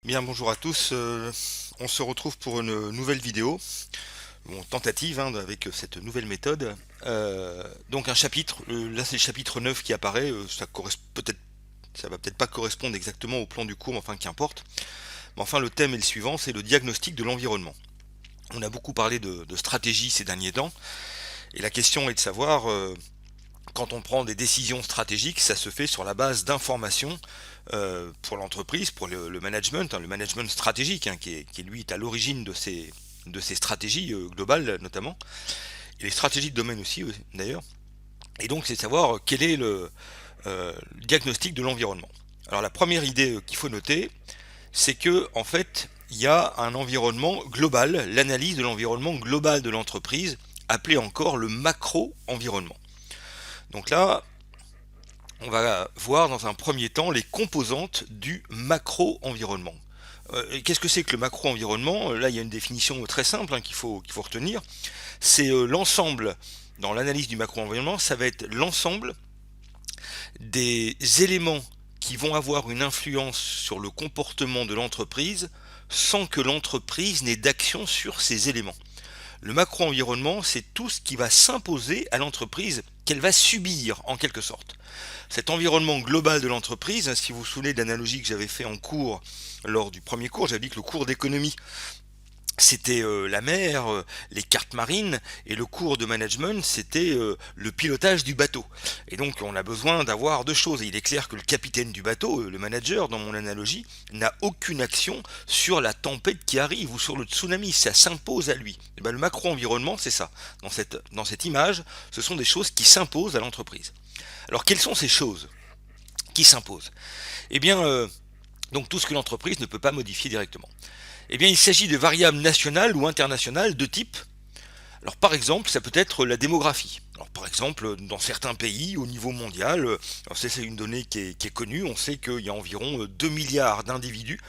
Bien, bonjour à tous. On se retrouve pour une nouvelle vidéo, bon, tentative avec cette nouvelle méthode. Donc un chapitre, là c'est le chapitre 9 qui apparaît. Ça va peut-être pas correspondre exactement au plan du cours, mais enfin qu'importe. Mais enfin le thème est le suivant, c'est le diagnostic de l'environnement. On a beaucoup parlé de stratégie ces derniers temps, et la question est de savoir quand on prend des décisions stratégiques, ça se fait sur la base d'informations pour l'entreprise, pour le management, le management stratégique, qui lui est à l'origine de ces stratégies globales notamment, et les stratégies de domaine aussi d'ailleurs. Et donc c'est de savoir quel est le diagnostic de l'environnement. Alors la première idée qu'il faut noter, c'est que en fait il y a un environnement global, l'analyse de l'environnement global de l'entreprise, appelé encore le macro-environnement. Donc là, on va voir dans un premier temps les composantes du macro-environnement. Qu'est-ce que c'est que le macro-environnement? Là, il y a une définition très simple qu'il faut retenir. C'est l'ensemble, dans l'analyse du macro-environnement, ça va être l'ensemble des éléments qui vont avoir une influence sur le comportement de l'entreprise sans que l'entreprise n'ait d'action sur ces éléments. Le macro-environnement, c'est tout ce qui va s'imposer à l'entreprise, qu'elle va subir en quelque sorte. Cet environnement global de l'entreprise, si vous vous souvenez de l'analogie que j'avais fait en cours, lors du premier cours, j'avais dit que le cours d'économie, c'était la mer, les cartes marines, et le cours de management, c'était le pilotage du bateau. Et donc on a besoin d'avoir deux choses. Et il est clair que le capitaine du bateau, le manager dans mon analogie, n'a aucune action sur la tempête qui arrive ou sur le tsunami, ça s'impose à lui. Et ben, le macro-environnement, c'est ça. Dans cette image, ce sont des choses qui s'imposent à l'entreprise. Alors quelles sont ces choses qui s'imposent? Eh bien, donc tout ce que l'entreprise ne peut pas modifier directement. Eh bien, il s'agit de variables nationales ou internationales de type. Alors, par exemple, ça peut être la démographie. Alors, par exemple, dans certains pays, au niveau mondial, alors c'est une donnée qui est connue, on sait qu'il y a environ 2 milliards d'individus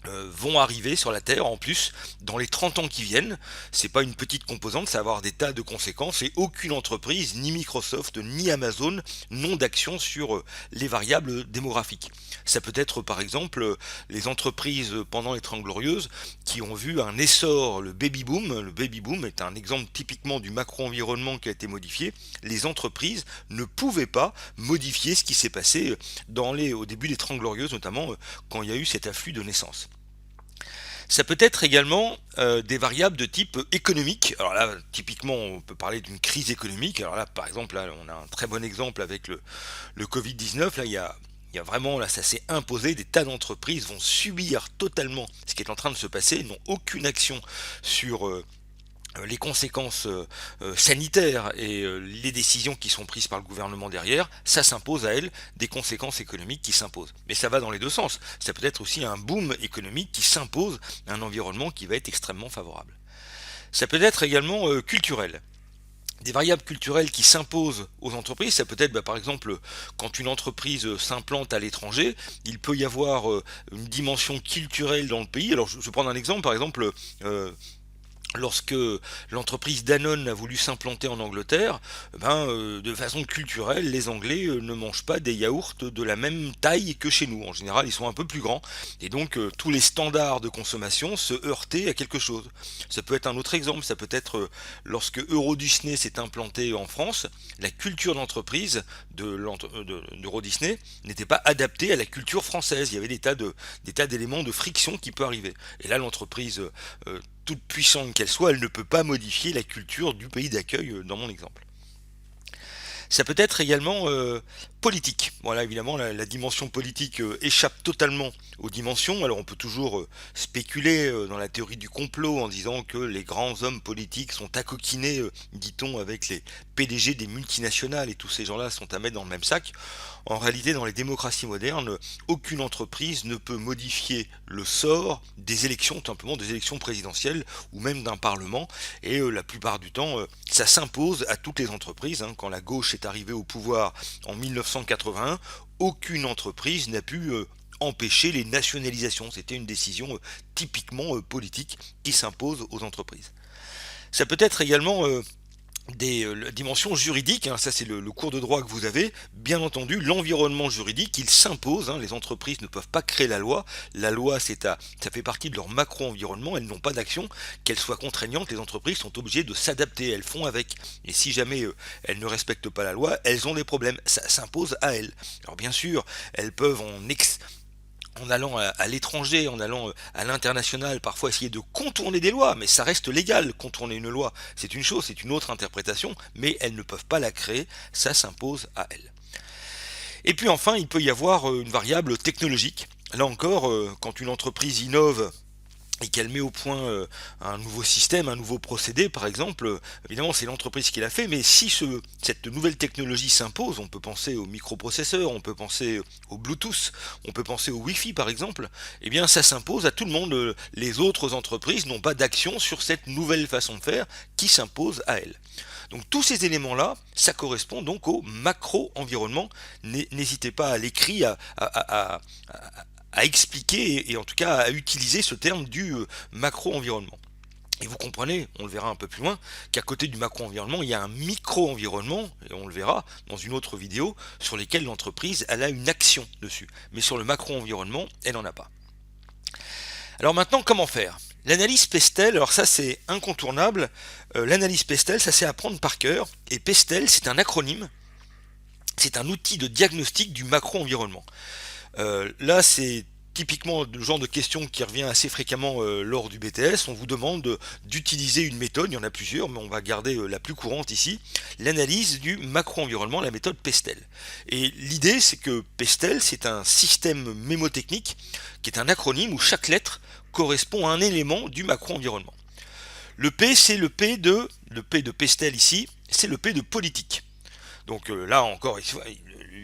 vont arriver sur la Terre en plus dans les 30 ans qui viennent. C'est pas une petite composante, ça va avoir des tas de conséquences et aucune entreprise, ni Microsoft, ni Amazon, n'ont d'action sur les variables démographiques. Ça peut être par exemple les entreprises pendant les 30 glorieuses qui ont vu un essor, le baby boom. Le baby boom est un exemple typiquement du macro-environnement qui a été modifié. Les entreprises ne pouvaient pas modifier ce qui s'est passé au début des 30 glorieuses, notamment quand il y a eu cet afflux de naissance. Ça peut être également des variables de type économique. Alors là, typiquement, on peut parler d'une crise économique. Alors là, par exemple, là, on a un très bon exemple avec le Covid-19. Là, il y a vraiment, là, ça s'est imposé. Des tas d'entreprises vont subir totalement ce qui est en train de se passer, n'ont aucune action sur les conséquences sanitaires et les décisions qui sont prises par le gouvernement derrière, ça s'impose à elles, des conséquences économiques qui s'imposent. Mais ça va dans les deux sens. Ça peut être aussi un boom économique qui s'impose à un environnement qui va être extrêmement favorable. Ça peut être également culturel. Des variables culturelles qui s'imposent aux entreprises, ça peut être par exemple quand une entreprise s'implante à l'étranger, il peut y avoir une dimension culturelle dans le pays. Alors je vais prendre un exemple, par exemple lorsque l'entreprise Danone a voulu s'implanter en Angleterre, de façon culturelle, les Anglais ne mangent pas des yaourts de la même taille que chez nous. En général, ils sont un peu plus grands. Et donc, tous les standards de consommation se heurtaient à quelque chose. Ça peut être un autre exemple. Ça peut être lorsque Euro Disney s'est implanté en France, la culture d'entreprise d'Euro Disney n'était pas adaptée à la culture française. Il y avait des tas d'éléments de friction qui peuvent arriver. Et là, l'entreprise toute puissante qu'elle soit, elle ne peut pas modifier la culture du pays d'accueil dans mon exemple. Ça peut être également politique. Voilà, évidemment, la dimension politique échappe totalement aux dimensions. Alors on peut toujours spéculer dans la théorie du complot en disant que les grands hommes politiques sont accoquinés, dit-on, avec les PDG des multinationales et tous ces gens-là sont à mettre dans le même sac. En réalité, dans les démocraties modernes, aucune entreprise ne peut modifier le sort des élections, tout simplement des élections présidentielles ou même d'un parlement. Et la plupart du temps, ça s'impose à toutes les entreprises. Quand la gauche est arrivée au pouvoir en 1981, aucune entreprise n'a pu empêcher les nationalisations. C'était une décision typiquement politique qui s'impose aux entreprises. Ça peut être également la dimension juridique, hein, ça c'est le cours de droit que vous avez, bien entendu, l'environnement juridique, il s'impose, hein, les entreprises ne peuvent pas créer la loi ça fait partie de leur macro-environnement, elles n'ont pas d'action, qu'elles soient contraignantes, les entreprises sont obligées de s'adapter, elles font avec, et si jamais elles ne respectent pas la loi, elles ont des problèmes, ça s'impose à elles. Alors bien sûr, elles peuvent en allant à l'étranger, en allant à l'international, parfois essayer de contourner des lois, mais ça reste légal, contourner une loi, c'est une chose, c'est une autre interprétation, mais elles ne peuvent pas la créer, ça s'impose à elles. Et puis enfin, il peut y avoir une variable technologique. Là encore, quand une entreprise innove et qu'elle met au point un nouveau système, un nouveau procédé, par exemple, évidemment c'est l'entreprise qui l'a fait, mais si cette nouvelle technologie s'impose, on peut penser aux microprocesseurs, on peut penser au Bluetooth, on peut penser au Wi-Fi par exemple, eh bien ça s'impose à tout le monde. Les autres entreprises n'ont pas d'action sur cette nouvelle façon de faire qui s'impose à elles. Donc tous ces éléments-là, ça correspond donc au macro-environnement. N'hésitez pas à l'écrit à expliquer et en tout cas à utiliser ce terme du macro-environnement. Et vous comprenez, on le verra un peu plus loin, qu'à côté du macro-environnement, il y a un micro-environnement, et on le verra dans une autre vidéo, sur lesquels l'entreprise elle a une action dessus. Mais sur le macro-environnement, elle n'en a pas. Alors maintenant, comment faire? L'analyse Pestel, alors ça c'est incontournable, l'analyse Pestel, ça c'est à apprendre par cœur, et Pestel c'est un acronyme, c'est un outil de diagnostic du macro-environnement. Là, c'est typiquement le genre de question qui revient assez fréquemment lors du BTS. On vous demande d'utiliser une méthode, il y en a plusieurs, mais on va garder la plus courante ici, l'analyse du macro-environnement, la méthode Pestel. Et l'idée, c'est que Pestel, c'est un système mémotechnique qui est un acronyme où chaque lettre correspond à un élément du macro-environnement. Le P, c'est le P de Pestel ici, c'est le P de politique. Donc là encore,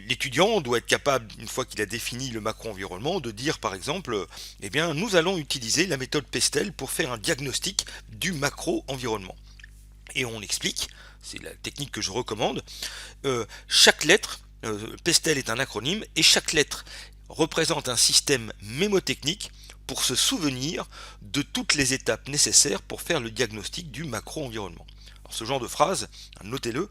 l'étudiant doit être capable, une fois qu'il a défini le macro-environnement, de dire par exemple, eh bien, nous allons utiliser la méthode Pestel pour faire un diagnostic du macro-environnement. Et on explique, c'est la technique que je recommande, chaque lettre, Pestel est un acronyme, et chaque lettre représente un système mémotechnique pour se souvenir de toutes les étapes nécessaires pour faire le diagnostic du macro-environnement. Ce genre de phrase, notez-le,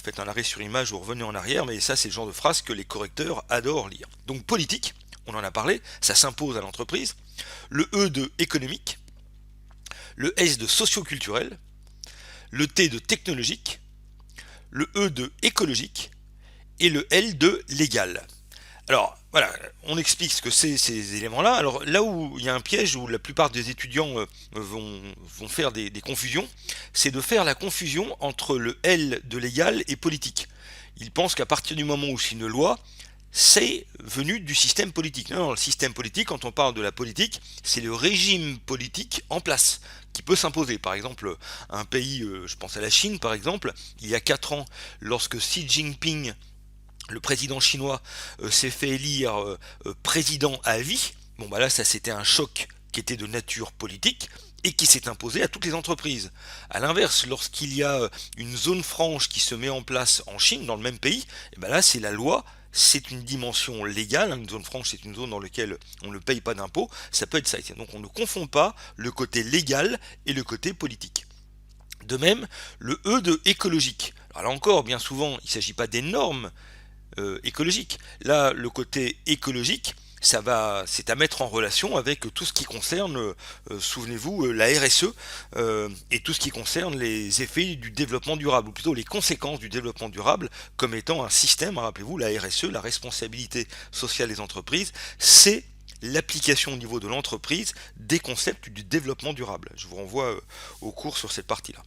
faites un arrêt sur image ou revenez en arrière, mais ça c'est le genre de phrase que les correcteurs adorent lire. Donc politique, on en a parlé, ça s'impose à l'entreprise. Le E de économique, le S de socioculturel, le T de technologique, le E de écologique et le L de légal. Alors voilà, on explique ce que c'est ces éléments-là. Alors là où il y a un piège où la plupart des étudiants vont faire des confusions, c'est de faire la confusion entre le L de légal et politique. Ils pensent qu'à partir du moment où c'est une loi, c'est venu du système politique. Non, le système politique, quand on parle de la politique, c'est le régime politique en place qui peut s'imposer. Par exemple, un pays, je pense à la Chine par exemple, il y a 4 ans, lorsque Xi Jinping, le président chinois, s'est fait élire président à vie, bon bah là ça c'était un choc qui était de nature politique et qui s'est imposé à toutes les entreprises. A l'inverse, lorsqu'il y a une zone franche qui se met en place en Chine, dans le même pays, et ben là c'est la loi, c'est une dimension légale, une zone franche c'est une zone dans laquelle on ne paye pas d'impôts, ça peut être ça. Donc on ne confond pas le côté légal et le côté politique. De même, le E de écologique. Alors là encore, bien souvent, il ne s'agit pas des normes écologique. Là, le côté écologique, c'est à mettre en relation avec tout ce qui concerne, souvenez-vous, la RSE et tout ce qui concerne les effets du développement durable, ou plutôt les conséquences du développement durable, comme étant un système, rappelez-vous, la RSE, la responsabilité sociale des entreprises, c'est l'application au niveau de l'entreprise des concepts du développement durable. Je vous renvoie au cours sur cette partie-là.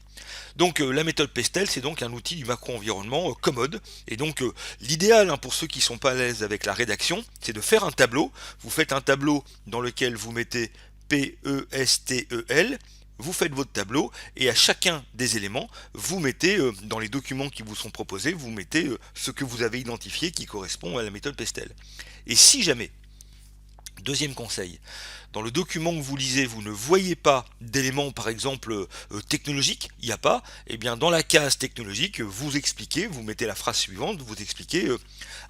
Donc la méthode Pestel, c'est donc un outil du macro-environnement commode. Et donc l'idéal pour ceux qui ne sont pas à l'aise avec la rédaction, c'est de faire un tableau. Vous faites un tableau dans lequel vous mettez P-E-S-T-E-L, vous faites votre tableau et à chacun des éléments, vous mettez dans les documents qui vous sont proposés, vous mettez ce que vous avez identifié qui correspond à la méthode Pestel. Et si jamais, deuxième conseil, dans le document que vous lisez, vous ne voyez pas d'éléments par exemple technologiques, il n'y a pas, et bien dans la case technologique, vous expliquez, vous mettez la phrase suivante, vous expliquez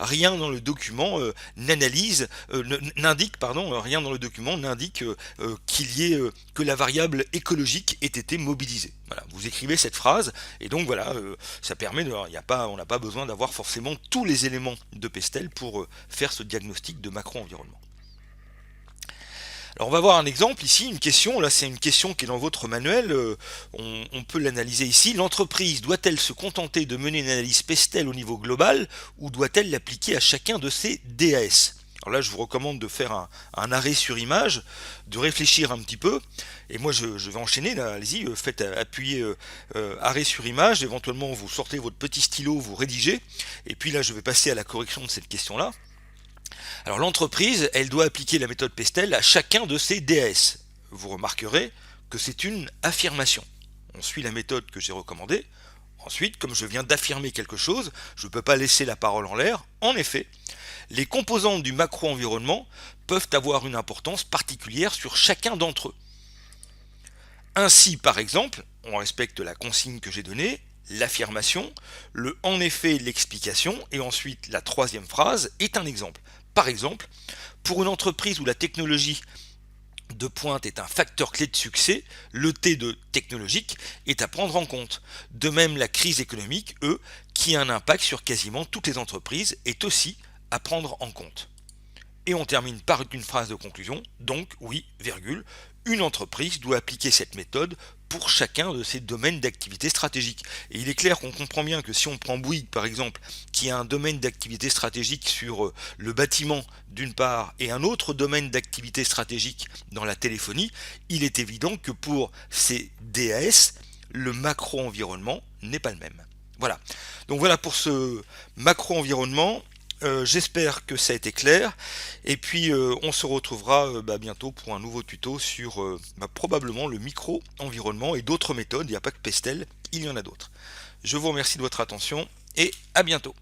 rien dans le document n'indique, rien dans le document n'indique qu'il y ait que la variable écologique ait été mobilisée. Voilà, vous écrivez cette phrase et donc voilà, ça permet de, on n'a pas besoin d'avoir forcément tous les éléments de Pestel pour faire ce diagnostic de macro-environnement. Alors on va voir un exemple ici, une question, là c'est une question qui est dans votre manuel, on peut l'analyser ici. L'entreprise doit-elle se contenter de mener une analyse Pestel au niveau global ou doit-elle l'appliquer à chacun de ses DAS? Alors là je vous recommande de faire un arrêt sur image, de réfléchir un petit peu, et moi je vais enchaîner, là, allez-y, faites appuyer arrêt sur image, éventuellement vous sortez votre petit stylo, vous rédigez, et puis là je vais passer à la correction de cette question-là. Alors l'entreprise, elle doit appliquer la méthode Pestel à chacun de ses DAS. Vous remarquerez que c'est une affirmation. On suit la méthode que j'ai recommandée. Ensuite, comme je viens d'affirmer quelque chose, je ne peux pas laisser la parole en l'air. En effet, les composantes du macro-environnement peuvent avoir une importance particulière sur chacun d'entre eux. Ainsi, par exemple, on respecte la consigne que j'ai donnée, l'affirmation, le en effet, l'explication, et ensuite la troisième phrase est un exemple. Par exemple, pour une entreprise où la technologie de pointe est un facteur clé de succès, le T de technologique est à prendre en compte. De même, la crise économique, qui a un impact sur quasiment toutes les entreprises, est aussi à prendre en compte. Et on termine par une phrase de conclusion, donc oui, virgule, une entreprise doit appliquer cette méthode pour chacun de ses domaines d'activité stratégique. Et il est clair qu'on comprend bien que si on prend Bouygues par exemple, qui a un domaine d'activité stratégique sur le bâtiment d'une part et un autre domaine d'activité stratégique dans la téléphonie, il est évident que pour ces DAS, le macro-environnement n'est pas le même. Voilà. Donc voilà pour ce macro-environnement. J'espère que ça a été clair et puis on se retrouvera bientôt pour un nouveau tuto sur probablement le micro-environnement et d'autres méthodes. Il n'y a pas que Pestel, il y en a d'autres. Je vous remercie de votre attention et à bientôt.